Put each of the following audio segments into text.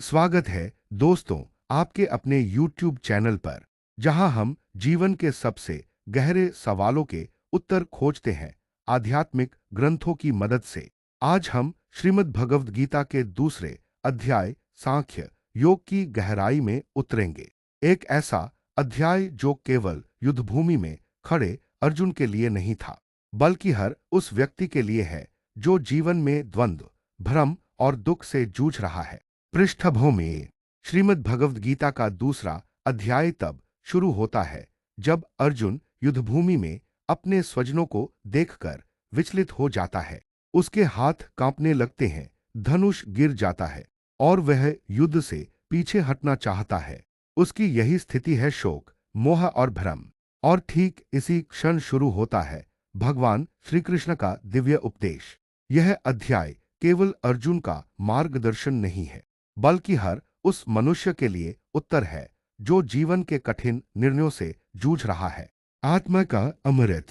स्वागत है दोस्तों आपके अपने YouTube चैनल पर, जहां हम जीवन के सबसे गहरे सवालों के उत्तर खोजते हैं आध्यात्मिक ग्रंथों की मदद से। आज हम श्रीमद् भगवद गीता के दूसरे अध्याय सांख्य योग की गहराई में उतरेंगे। एक ऐसा अध्याय जो केवल युद्धभूमि में खड़े अर्जुन के लिए नहीं था, बल्कि हर उस व्यक्ति के लिए है जो जीवन में द्वंद्व, भ्रम और दुख से जूझ रहा है। पृष्ठभूमि: श्रीमद् भगवद गीता का दूसरा अध्याय तब शुरू होता है जब अर्जुन युद्धभूमि में अपने स्वजनों को देखकर विचलित हो जाता है। उसके हाथ कांपने लगते हैं, धनुष गिर जाता है और वह युद्ध से पीछे हटना चाहता है। उसकी यही स्थिति है शोक, मोह और भ्रम। और ठीक इसी क्षण शुरू होता है भगवान श्री कृष्ण का दिव्य उपदेश। यह अध्याय केवल अर्जुन का मार्गदर्शन नहीं है, बल्कि हर उस मनुष्य के लिए उत्तर है जो जीवन के कठिन निर्णयों से जूझ रहा है। आत्मा का अमृत: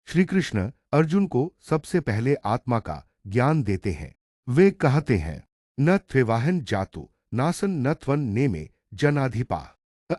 श्री कृष्ण अर्जुन को सबसे पहले आत्मा का ज्ञान देते हैं। वे कहते हैं, न त्वेवाहन जातु नासन न त्वन नेमे जनाधिपा।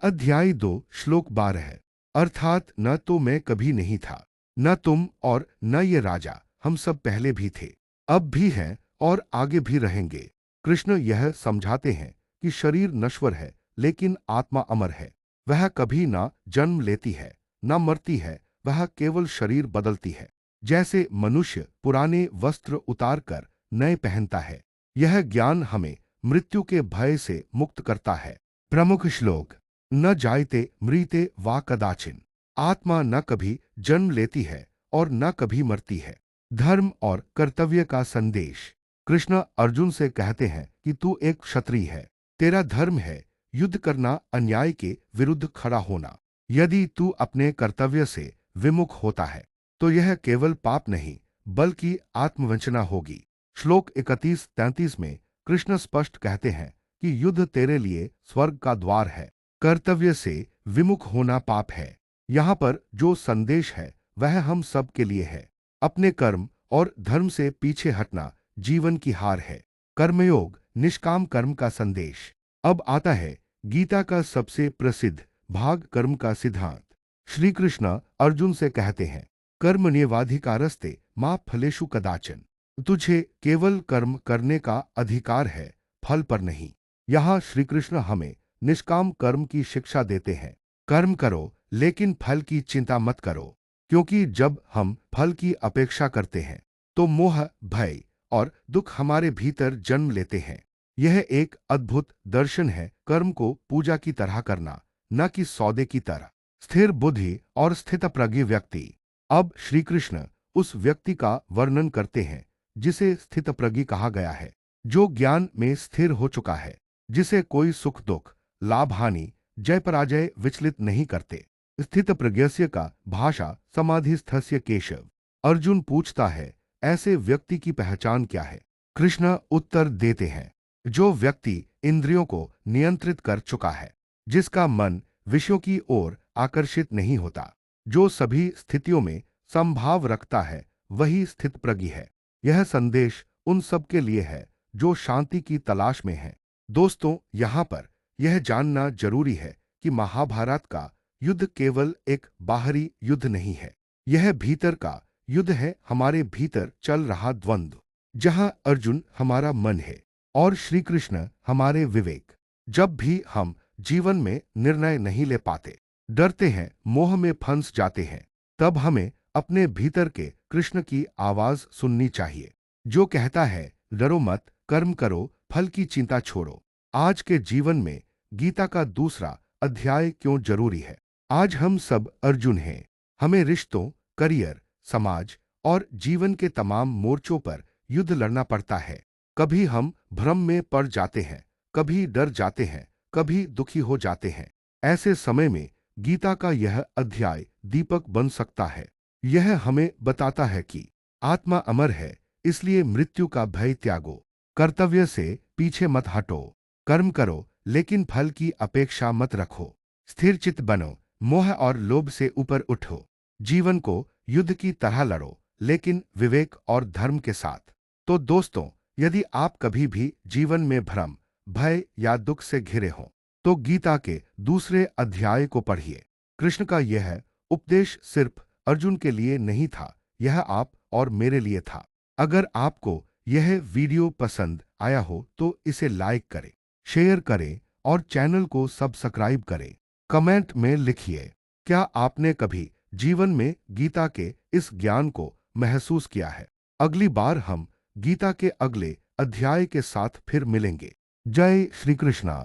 अध्याय 2 श्लोक 12। अर्थात न तो मैं कभी नहीं था, न तुम और न ये राजा, हम सब पहले भी थे, अब भी हैं और आगे भी रहेंगे। कृष्ण यह समझाते हैं कि शरीर नश्वर है लेकिन आत्मा अमर है। वह कभी ना जन्म लेती है, न मरती है, वह केवल शरीर बदलती है। जैसे मनुष्य पुराने वस्त्र उतार कर नए पहनता है, यह ज्ञान हमें मृत्यु के भय से मुक्त करता है। प्रमुख श्लोक: न जायते मृते वा कदाचिन। आत्मा न कभी जन्म लेती है और न कभी मरती है। धर्म और कर्तव्य का संदेश: कृष्ण अर्जुन से कहते हैं कि तू एक क्षत्रिय है, तेरा धर्म है युद्ध करना, अन्याय के विरुद्ध खड़ा होना। यदि तू अपने कर्तव्य से विमुख होता है तो यह केवल पाप नहीं बल्कि आत्मवंचना होगी। श्लोक 31-33 में कृष्ण स्पष्ट कहते हैं कि युद्ध तेरे लिए स्वर्ग का द्वार है, कर्तव्य से विमुख होना पाप है। यहाँ पर जो संदेश है वह हम सब के लिए है। अपने कर्म और धर्म से पीछे हटना जीवन की हार है। कर्मयोग, निष्काम कर्म का संदेश। अब आता है गीता का सबसे प्रसिद्ध भाग, कर्म का सिद्धांत। श्री कृष्ण अर्जुन से कहते हैं, कर्मण्येवाधिकारस्ते मा फलेषु कदाचन। तुझे केवल कर्म करने का अधिकार है, फल पर नहीं। यहाँ श्री कृष्ण हमें निष्काम कर्म की शिक्षा देते हैं। कर्म करो लेकिन फल की चिंता मत करो, क्योंकि जब हम फल की अपेक्षा करते हैं तो मोह, भय और दुख हमारे भीतर जन्म लेते हैं। यह एक अद्भुत दर्शन है, कर्म को पूजा की तरह करना, न कि सौदे की तरह। स्थिर बुद्धि और स्थितप्रज्ञ व्यक्ति। अब श्री कृष्ण उस व्यक्ति का वर्णन करते हैं जिसे स्थितप्रज्ञ कहा गया है, जो ज्ञान में स्थिर हो चुका है, जिसे कोई सुख दुख, लाभ हानि, जय पराजय विचलित नहीं करते। स्थितप्रज्ञस्य का भाषा समाधिस्थस्य केशव। अर्जुन पूछता है, ऐसे व्यक्ति की पहचान क्या है? कृष्ण उत्तर देते हैं, जो व्यक्ति इंद्रियों को नियंत्रित कर चुका है, जिसका मन विषयों की ओर आकर्षित नहीं होता, जो सभी स्थितियों में समभाव रखता है, वही स्थितप्रज्ञ है। यह संदेश उन सब के लिए है जो शांति की तलाश में हैं। दोस्तों, यहाँ पर यह जानना जरूरी है कि महाभारत का युद्ध केवल एक बाहरी युद्ध नहीं है, यह भीतर का युद्ध है, हमारे भीतर चल रहा द्वंद्व, जहां अर्जुन हमारा मन है और श्री कृष्ण हमारे विवेक। जब भी हम जीवन में निर्णय नहीं ले पाते, डरते हैं, मोह में फंस जाते हैं, तब हमें अपने भीतर के कृष्ण की आवाज सुननी चाहिए, जो कहता है, डरो मत, कर्म करो, फल की चिंता छोड़ो। आज के जीवन में गीता का दूसरा अध्याय क्यों जरूरी है? आज हम सब अर्जुन हैं। हमें रिश्तों, करियर, समाज और जीवन के तमाम मोर्चों पर युद्ध लड़ना पड़ता है। कभी हम भ्रम में पड़ जाते हैं, कभी डर जाते हैं, कभी दुखी हो जाते हैं। ऐसे समय में गीता का यह अध्याय दीपक बन सकता है। यह हमें बताता है कि आत्मा अमर है, इसलिए मृत्यु का भय त्यागो, कर्तव्य से पीछे मत हटो, कर्म करो लेकिन फल की अपेक्षा मत रखो, स्थिर चित्त बनो, मोह और लोभ से ऊपर उठो, जीवन को युद्ध की तरह लड़ो लेकिन विवेक और धर्म के साथ। तो दोस्तों, यदि आप कभी भी जीवन में भ्रम, भय या दुख से घिरे हों, तो गीता के दूसरे अध्याय को पढ़िए। कृष्ण का यह उपदेश सिर्फ अर्जुन के लिए नहीं था, यह आप और मेरे लिए था। अगर आपको यह वीडियो पसंद आया हो तो इसे लाइक करें, शेयर करें और चैनल को सब्सक्राइब करें। कमेंट में लिखिए, क्या आपने कभी जीवन में गीता के इस ज्ञान को महसूस किया है? अगली बार हम गीता के अगले अध्याय के साथ फिर मिलेंगे। जय श्री कृष्णा।